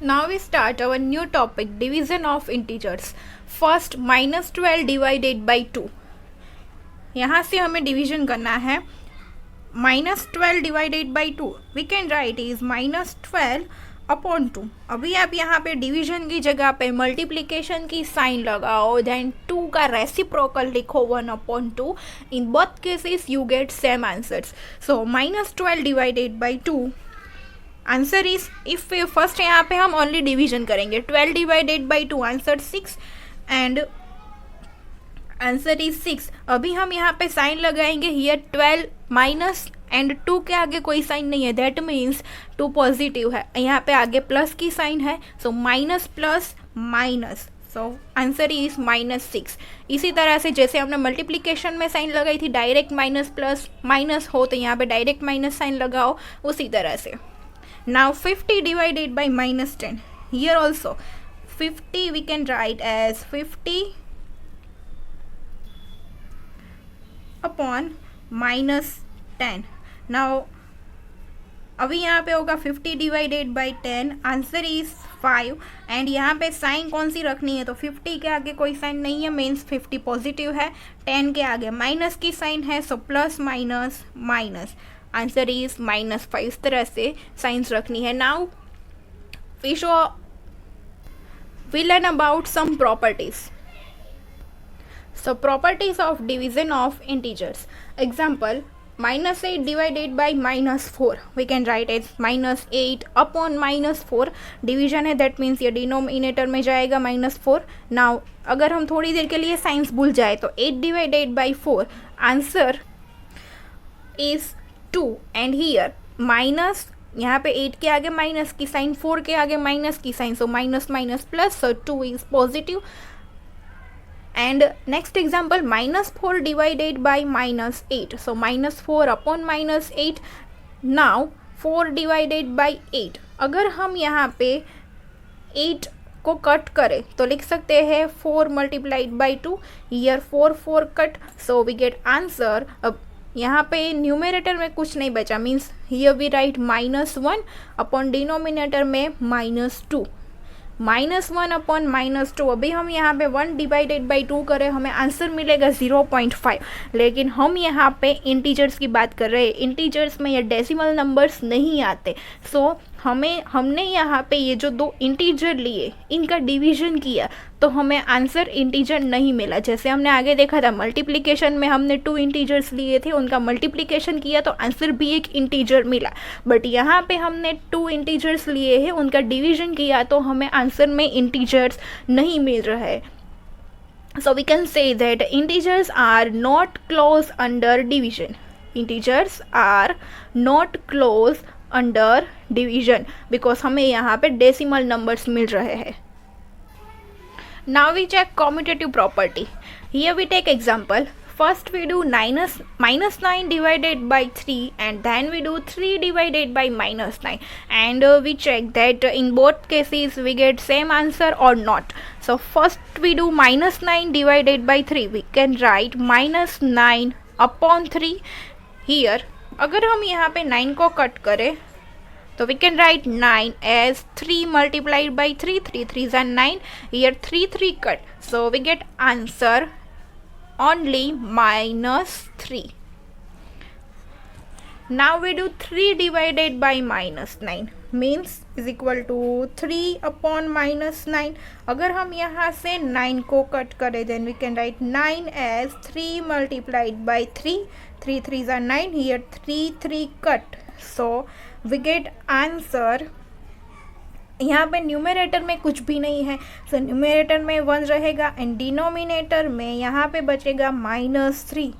Now we start our new topic, division of integers. First, -12 divided by 2. यहाँ से हमें division करना है. -12 divided by 2 we can write is -12 upon 2. अभी आप यहाँ पे डिवीजन की जगह पे मल्टीप्लिकेशन की साइन लगाओ, देन 2 का रेसिप्रोकल लिखो 1/2. इन both cases you get same answers. So -12 divided by 2 answer is, if first यहाँ पे हम ओनली डिवीजन करेंगे, 12 divided by 2 answer 6 and answer is 6. अभी हम यहाँ पे साइन लगाएंगे हियर 12 माइनस एंड 2 के आगे कोई साइन नहीं है, दैट मीन्स 2 पॉजिटिव है. यहाँ पे आगे प्लस की साइन है, so minus plus minus, so answer is -6. इसी तरह से जैसे हमने मल्टीप्लिकेशन में साइन लगाई थी, डायरेक्ट माइनस प्लस माइनस हो तो यहाँ पे डायरेक्ट माइनस साइन लगाओ, उसी तरह से. Now 50 divided by -10. Here also 50 we can write as 50 upon -10. Now अभी यहाँ पे होगा 50 divided by 10, answer is 5. And यहाँ पे साइन कौन सी रखनी है, तो 50 के आगे कोई साइन नहीं है, मीन्स 50 पॉजिटिव है. 10 के आगे माइनस की साइन है, so plus minus minus, answer is -5. इस तरह से साइंस रखनी है. Now we learn about some properties. So properties of division of integers. Example, -8 divided by -4 we can write as -8 upon -4. Division है, दैट मीन्स ये denominator में जाएगा -4. Now अगर हम थोड़ी देर के लिए साइंस भूल जाए तो 8 divided by 4 answer is 2. And here minus, यहाँ पे 8 के आगे माइनस की साइन, 4 के आगे माइनस की sign, so minus minus plus, so 2 is positive. And next example, -4 divided by -8, so -4 upon -8. Now 4 divided by 8, अगर हम यहाँ पे 8 को कट करें तो लिख सकते हैं 4 multiplied by 2. Here 4 cut, so we get answer. अब यहाँ पे न्यूमरेटर में कुछ नहीं बचा, means here we write -1 upon denominator में -2. -1 अपॉन -2. अभी हम यहाँ पे 1 डिवाइडेड बाई 2 करें, हमें आंसर मिलेगा 0.5. लेकिन हम यहाँ पे इंटीजर्स की बात कर रहे हैं, इंटीजर्स में ये डेसिमल नंबर्स नहीं आते. सो हमने यहाँ पे ये जो 2 इंटीजर लिए, इनका डिवीजन किया तो हमें आंसर इंटीजर नहीं मिला. जैसे हमने आगे देखा था मल्टीप्लिकेशन में हमने 2 इंटीजर्स लिए थे, उनका मल्टीप्लिकेशन किया तो आंसर भी एक इंटीजर मिला. बट यहाँ पे हमने 2 इंटीजर्स लिए हैं, उनका डिवीजन किया तो हमें आंसर में इंटीजर्स नहीं मिल रहा है. So we can say that integers are not close under division. Integers are not close under division because हमें यहाँ पे डेसिमल नंबर्स मिल रहे हैं. Now we check commutative property. Here we take example. First we do -9 divided by 3 and then we do 3 divided by -9 and we check that in both cases we get same answer or not. So first we do -9 divided by 3. We can write -9 upon 3. Here अगर हम यहाँ पे 9 को cut करें तो we can write 9 as 3 multiplied by 3. 3 3s are 9. Here 3 cut. So we get answer only -3. Now we do 3 divided by -9 means is equal to 3 upon -9. अगर हम यहाँ से 9 को कट करें then we can write 9 as 3 multiplied by 3. 3 3s are 9. Here 3 cut. So we get answer. यहाँ पे numerator में कुछ भी नहीं है, सो न्यूमरेटर में 1 रहेगा एंड डिनोमिनेटर में यहाँ पे बचेगा -3.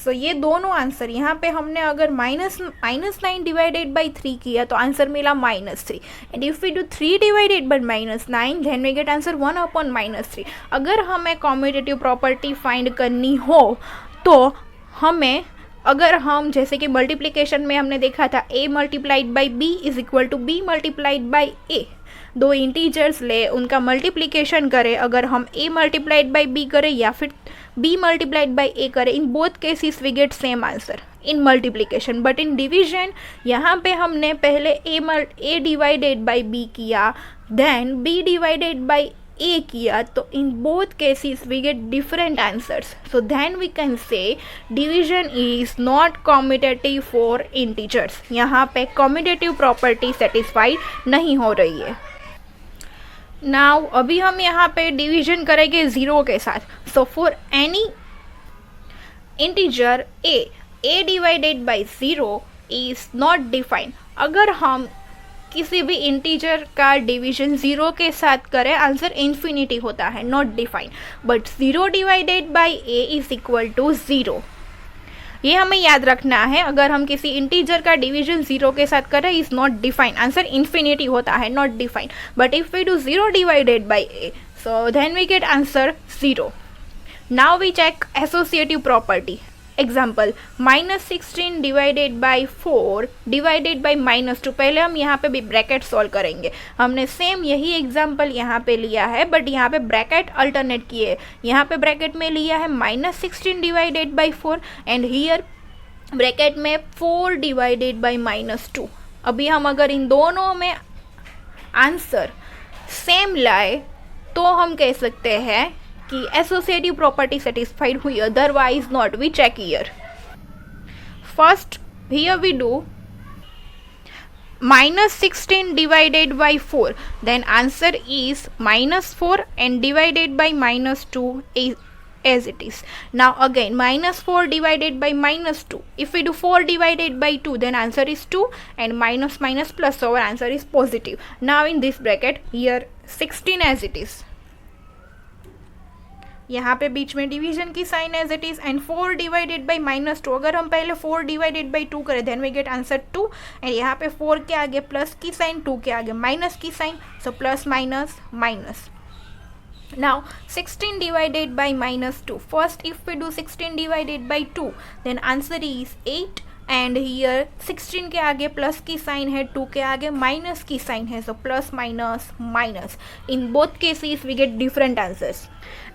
सो ये दोनों आंसर, यहाँ पे हमने अगर -9 डिवाइडेड बाई 3 किया तो आंसर मिला -3. And if we do 3 divided by -9 then we get answer 1 upon -3. अगर हमें कॉम्यूटेटिव प्रॉपर्टी फाइंड करनी हो तो हमें, अगर हम जैसे कि मल्टीप्लिकेशन में हमने देखा था a multiplied by b is equal to b multiplied by a, 2 integers ले उनका मल्टीप्लिकेशन करें, अगर हम a मल्टीप्लाइड बाई b करें या फिर b मल्टीप्लाइड बाई a करें, in both cases we get same answer in multiplication, but in division यहाँ पे हमने पहले a डिवाइडेड बाई b किया, then b divided by a किया, तो in both cases we get different answers. So then we can say division is not commutative for integers. यहाँ पे commutative property satisfied नहीं हो रही है. नाउ अभी हम यहाँ पे डिवीजन करेंगे ज़ीरो के साथ. So for any integer a divided by zero is not defined. अगर हम किसी भी इंटीजर का डिवीजन ज़ीरो के साथ करें, आंसर इन्फिनिटी होता है, not defined. But zero divided by a is equal to zero. ये हमें याद रखना है. अगर हम किसी इंटीजर का डिवीजन ज़ीरो के साथ करें, is not defined, answer infinity होता है, not defined. But if we do zero divided by a, so then we get answer zero. Now we check associative property. Example, -16 divided by 4 divided by -2. पहले हम यहाँ पे भी bracket solve करेंगे. हमने same यही एग्जाम्पल यहाँ पे लिया है, बट यहाँ पे ब्रैकेट अल्टरनेट किए. यहाँ पे ब्रैकेट में लिया है -16 divided by 4 and here bracket में 4 डिवाइडेड बाई -2. अभी हम अगर इन दोनों में आंसर सेम लाए तो हम कह सकते हैं कि एसोसिएटिव प्रॉपर्टी सेटिस्फाइड हुई, otherwise not. We check here. First here we do -16 divided by 4, then answer is -4 and divided by -2 is as it is. Now again -4 divided by -2. If we do 4 divided by 2, then answer is 2 and minus minus plus, so our answer is positive. Now in this bracket here 16 as it is. यहाँ पे बीच में division की sign as it is and 4 divided by -2. अगर हम पहले 4 divided by 2 करें, then we get answer 2 and यहाँ पे 4 के आगे प्लस की साइन, 2 के आगे माइनस की sign, so plus minus minus. Now 16 divided by -2. First if we do 16 divided by 2, then answer is 8 and here 16 के आगे प्लस की साइन है, 2 के आगे माइनस की साइन है, so plus minus minus. In both cases we get different answers.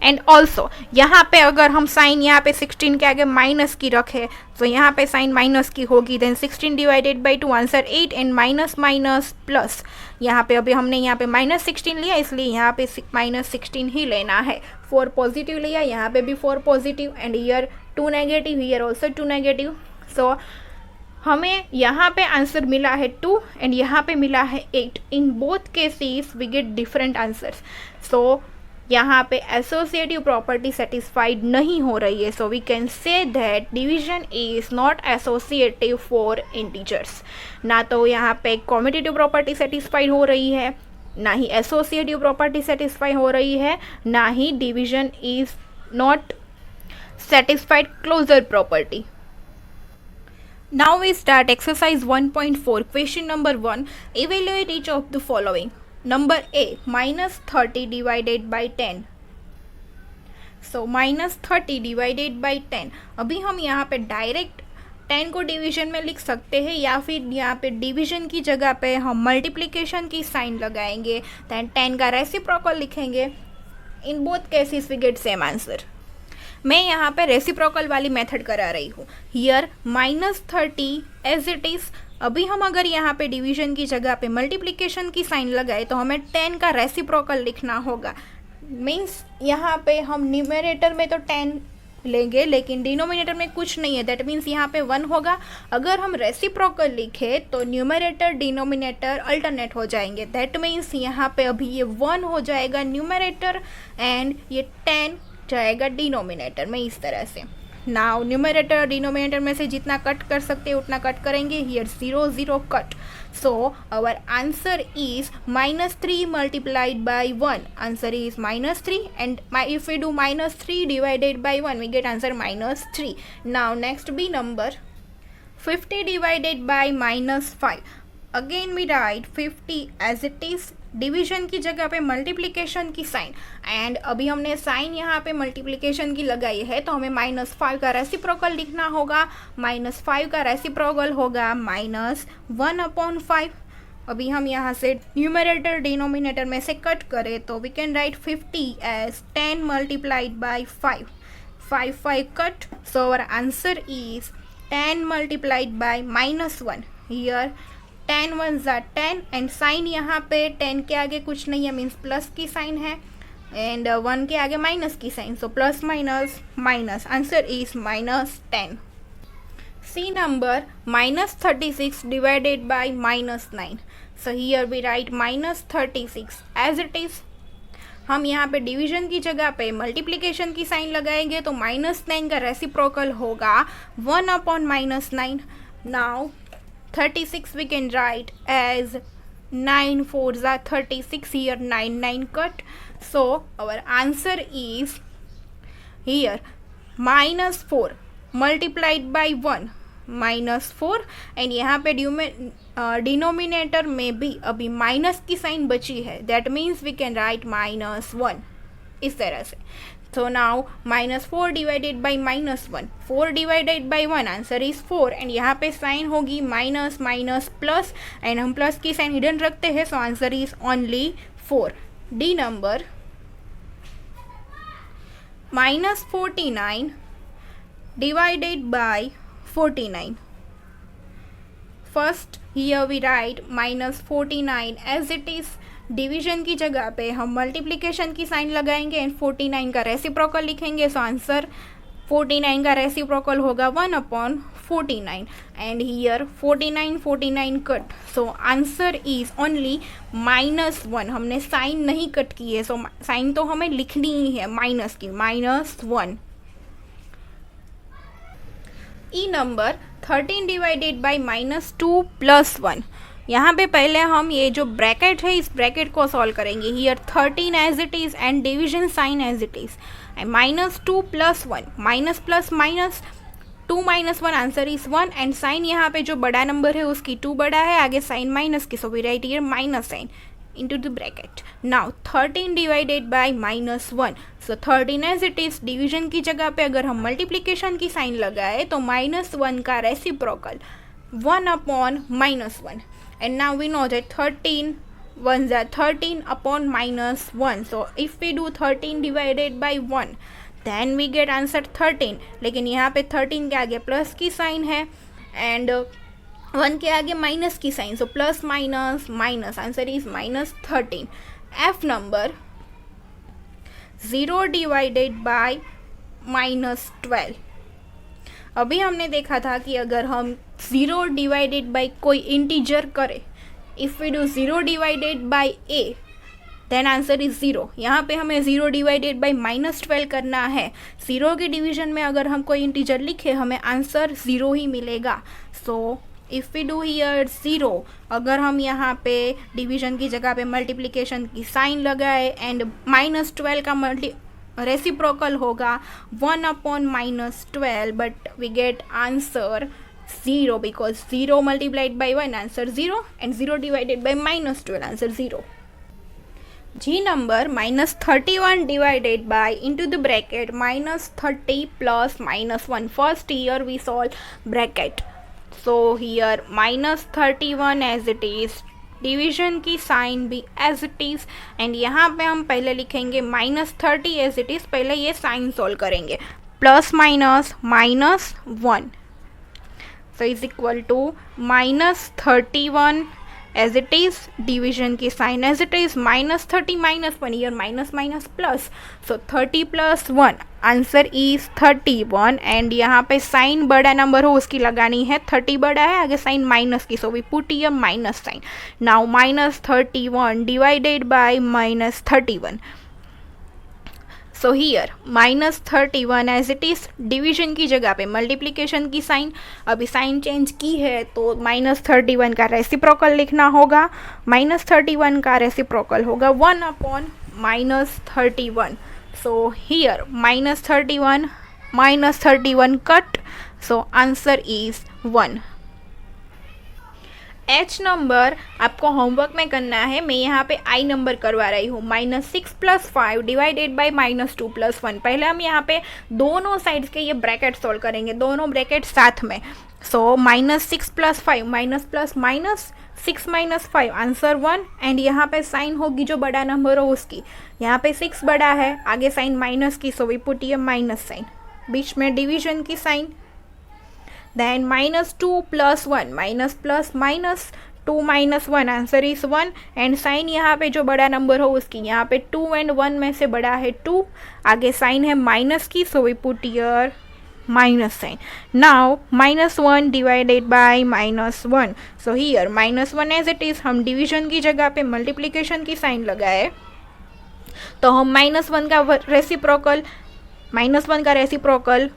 And also यहाँ पे अगर हम साइन यहाँ पे 16 के आगे माइनस की रखे, तो यहाँ पे साइन माइनस की होगी, then 16 divided by 2 answer 8 and minus minus plus. यहाँ पे अभी हमने यहाँ पे -16 लिया, इसलिए यहाँ पे -16 ही लेना है. 4 पॉजिटिव लिया, यहाँ पे भी 4 positive and here 2 negative, here also 2 negative. So हमें यहाँ पे आंसर मिला है 2 एंड यहाँ पे मिला है 8. In both cases we get different answers. So यहाँ पे एसोसिएटिव प्रॉपर्टी सेटिस्फाइड नहीं हो रही है. So we can say that division is not associative for integers. ना तो यहाँ पे कॉम्यूटेटिव प्रॉपर्टी सेटिस्फाइड हो रही है, ना ही एसोसिएटिव प्रॉपर्टी सेटिस्फाई हो रही है, ना ही division is not satisfied closure property. Now we start exercise 1.4. Question number 1. Evaluate each of the following. Number A, -30 divided by 10. So -30 divided by 10. अभी हम यहाँ पे डायरेक्ट 10 को डिवीजन में लिख सकते हैं, या फिर यहाँ पे डिवीजन की जगह पे हम मल्टीप्लिकेशन की साइन लगाएंगे, दैन 10 का रेसिप्रोकल लिखेंगे. In both cases we get same answer. मैं यहाँ पे रेसिप्रोकल वाली मेथड करा रही हूँ. Here -30 as it is. अभी हम अगर यहाँ पे डिवीजन की जगह पे मल्टीप्लिकेशन की साइन लगाए, तो हमें 10 का रेसिप्रोकल लिखना होगा. मीन्स यहाँ पे हम न्यूमरेटर में तो 10 लेंगे, लेकिन डिनोमिनेटर में कुछ नहीं है, दैट मीन्स यहाँ पे 1 होगा. अगर हम रेसिप्रोकल लिखे तो न्यूमरेटर डिनोमिनेटर अल्टरनेट हो जाएंगे, दैट मीन्स यहाँ पे अभी ये 1 हो जाएगा न्यूमरेटर एंड ये 10 जाएगा डिनोमिनेटर में, इस तरह से. नाउ न्यूमरेटर डिनोमिनेटर में से जितना कट कर सकते हैं उतना कट करेंगे. Here 0 0 cut. So our answer is -3 multiplied by 1. Answer is -3 and if we do -3 divided by 1 we get answer -3. Now next B number 50 divided by -5. Again we write 50 as it is. Division की जगह पे multiplication की sign, and अभी हमने sign यहाँ पे multiplication की लगाई है, तो हमें -5 का रेसिप्रोकल लिखना होगा. -5 का रेसिप्रोकल होगा -1/5. अभी हम यहाँ से न्यूमरेटर डिनोमिनेटर में से कट करें, तो we can write 50 as 10 multiplied by 5. 5 5 cut, so our answer is 10 multiplied by -1. Here 10 ones are 10 and sign यहाँ पे 10 के आगे कुछ नहीं है, मीन्स प्लस की साइन है, एंड 1 के आगे माइनस की sign, so plus minus minus, answer is -10. C number -36 divided by -9. So here we write -36 as it is. हम यहाँ पे डिवीजन की जगह पे मल्टीप्लिकेशन की साइन लगाएंगे तो -9 का रेसिप्रोकल होगा 1/-9. Now 36 we can write as 9 4s are 36. Here 9 9 cut. So our answer is here -4 multiplied by 1 -4, and यहाँ पे डिनोमिनेटर में भी अभी माइनस की साइन बची है, that means we can write -1 इस तरह से. So now -4 divided by -1, 4 divided by 1, answer is 4, and यहाँ पे साइन होगी माइनस माइनस प्लस, एंड हम प्लस की साइन हिडन रखते हैं, so answer is only 4. D number -49 divided by 49. First here we write -49 as it is. Division की जगह पे हम मल्टीप्लिकेशन की साइन लगाएंगे एंड 49 का रेसिप्रोकल लिखेंगे, सो आंसर 49 का रेसिप्रोकल होगा 1/49, and here 49 49 cut, so answer is only -1. हमने साइन नहीं कट की है, सो साइन तो हमें लिखनी ही है माइनस की, -1. ई नंबर 13 डिवाइडेड बाई -2 + 1. यहाँ पे पहले हम ये जो ब्रैकेट है इस ब्रैकेट को सॉल्व करेंगे. Here 13 as it is and division sign as it is, -2 + 1, minus plus minus 2 - 1, answer is 1, and sign यहाँ पे जो बड़ा नंबर है उसकी 2 बड़ा है, आगे साइन माइनस की, so we write here minus sign into the bracket. Now 13 divided by -1. So 13 as it is, division की जगह पे अगर हम मल्टीप्लिकेशन की साइन लगाए तो -1 का reciprocal 1/-1, and now we know that 13 ones are 13/-1. So if we do 13 divided by 1 then we get answer 13, लेकिन यहाँ पे 13 के आगे प्लस की साइन है एंड 1 के आगे माइनस की sign, so plus minus minus, answer is -13. F number 0 divided by -12. अभी हमने देखा था कि अगर हम 0 डिवाइडेड बाय कोई इंटीजर करें, if we do 0 divided by a then answer is 0. यहाँ पे हमें 0 डिवाइडेड बाई -12 करना है. 0 के डिवीजन में अगर हम कोई इंटीजर लिखे हमें आंसर 0 ही मिलेगा. So if we do here 0, अगर हम यहाँ पे डिवीजन की जगह पे मल्टीप्लिकेशन की साइन लगाए एंड -12 का रेसिप्रोकल होगा 1/-12, but we get answer 0 because 0 multiplied by 1 answer 0 and 0 divided by -12 answer 0. G number -31 divided by into the bracket -30 plus -1. First here we solve bracket. So here -31 as it is, division की sign भी as it is, and यहाँ पे हम पहले लिखेंगे -30 as it is. पहले ये sign solve करेंगे, plus minus -1, so is equal to -31 as it is, division की sign as it is, -30 -1, here minus minus plus, so 30 + 1, answer is 31, and यहाँ पे साइन बड़ा नंबर हो उसकी लगानी है, 30 बड़ा है, आगे साइन माइनस की, so we put here minus sign. Now -31 divided by -31. So here -31 as it is, division की जगह पे मल्टीप्लिकेशन की साइन, अभी साइन चेंज की है तो -31 का रेसिप्रोकल लिखना होगा. -31 का रेसिप्रोकल होगा 1/-31. सो here -31 cut, so answer is 1. H number आपको होमवर्क में करना है, मैं यहाँ पे आई नंबर करवा रही हूँ. -6 + 5 डिवाइडेड बाई -2 + 1. पहले हम यहाँ पे दोनों साइड्स के ये ब्रैकेट सोल्व करेंगे, दोनों ब्रैकेट साथ में. सो -6 + 5, minus plus minus 6 - 5, answer 1, and यहाँ पे साइन होगी जो बड़ा नंबर हो उसकी. यहाँ पे 6 बड़ा है, आगे साइन माइनस की, सो वी पुट ये माइनस साइन. बीच में डिवीजन की sign. Then -2 + 1, minus plus minus, 2 - 1, answer is 1। And sign यहाँ पे जो बड़ा नंबर हो उसकी, यहाँ पे 2 एंड 1 में से बड़ा है 2, आगे साइन है माइनस की, so we put here minus sign. Now -1 divided by -1, so here -1 as it is, हम डिवीजन की जगह पे मल्टीप्लिकेशन की साइन लगाए तो हम -1 का reciprocal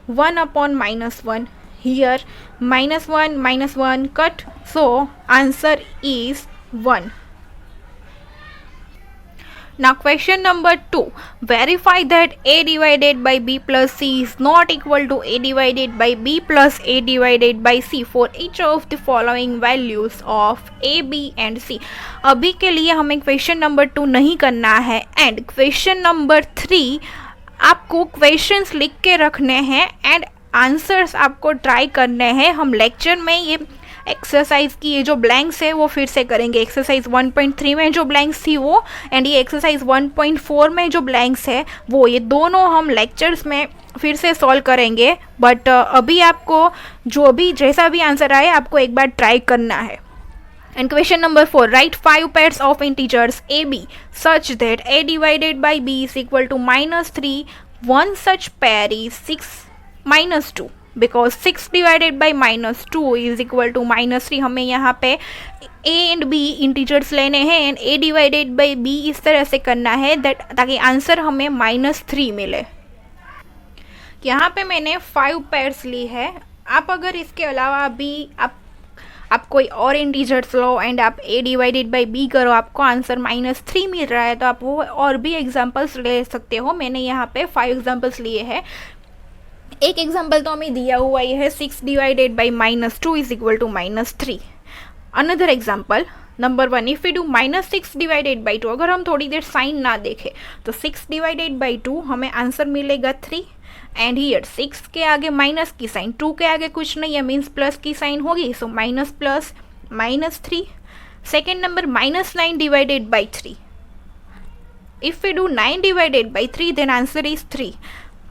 1/-1 here -1 cut, so answer is 1. Now question number 2, verify that a divided by b plus c is not equal to a divided by b plus a divided by c for each of the following values of a, b and c. अभी के लिए हमें question number 2 नहीं करना है, and question number 3 आपको questions लिख के रखने हैं एंड आंसर्स आपको ट्राई करने हैं। हम लेक्चर में ये एक्सरसाइज की ये जो ब्लैंक्स है वो फिर से करेंगे, एक्सरसाइज 1.3 में जो ब्लैंक्स थी वो, एंड ये एक्सरसाइज 1.4 में जो ब्लैंक्स है वो, ये दोनों हम लेक्चर्स में फिर से सॉल्व करेंगे। बट अभी आपको जो भी जैसा भी आंसर आए आपको एक बार ट्राई करना है। And question number 4, write 5 pairs of integers a, b such that a divided by b is equal to -3. One such pair is 6 - 2, because 6 divided by -2 is equal to -3। हमें यहाँ पे a एंड b इंटीजर्स लेने हैं and a divided by b इस तरह से करना है दैट ताकि आंसर हमें -3 मिले। यहाँ पे मैंने 5 पेयर्स ली है। आप अगर इसके अलावा भी आप कोई और इंटीजर्स लो एंड आप a डिवाइडेड बाई b करो, आपको आंसर -3 मिल रहा है तो आप वो और भी एग्जांपल्स ले सकते हो। मैंने यहाँ पे 5 एग्जांपल्स लिए हैं। एक एग्जांपल तो हमें दिया हुआ ये है 6 divided by -2 is equal to -3। Another example number 1, if we do -6 divided by 2, अगर हम थोड़ी देर साइन ना देखें तो 6 डिवाइडेड बाई 2 हमें आंसर मिलेगा 3। एंड हियर 6 के आगे माइनस की साइन, 2 के आगे कुछ नहीं है मीन्स प्लस की साइन होगी, so minus plus -3। Second number -9 divided by 3, if we do 9 divided by 3 then answer is 3।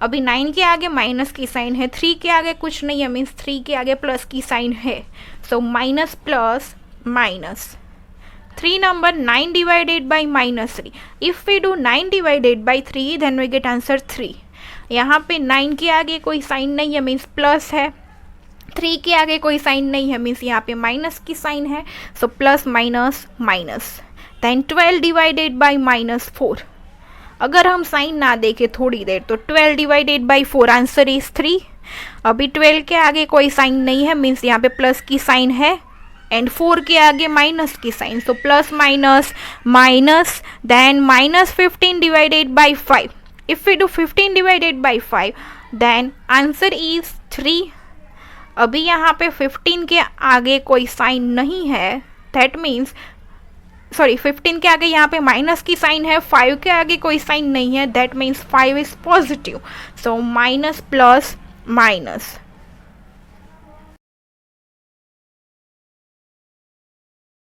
अभी 9 के आगे माइनस की साइन है, 3 के आगे कुछ नहीं है मीन्स 3 के आगे प्लस की साइन है, so minus plus minus. 3 number 9 divided by -3, if we do 9 divided by 3 then we get answer 3। यहाँ पे 9 के आगे कोई साइन नहीं है मीन्स प्लस है, 3 के आगे कोई साइन नहीं है मीन्स यहाँ पे माइनस की साइन है, so plus minus minus. Then 12 divided by -4, अगर हम साइन ना देखें थोड़ी देर तो 12 डिवाइडेड बाई 4 आंसर इज 3। अभी 12 के आगे कोई साइन नहीं है मीन्स यहाँ पे प्लस की साइन है, एंड 4 के आगे माइनस की sign, so plus minus minus. Then -15 divided by 5, if we do 15 divided by 5 then answer is 3। अभी यहाँ पे 15 के आगे कोई साइन नहीं है, दैट मीन्स 15 के आगे यहाँ पे माइनस की साइन है, 5 के आगे कोई साइन नहीं है, that means 5 is positive, so minus plus minus.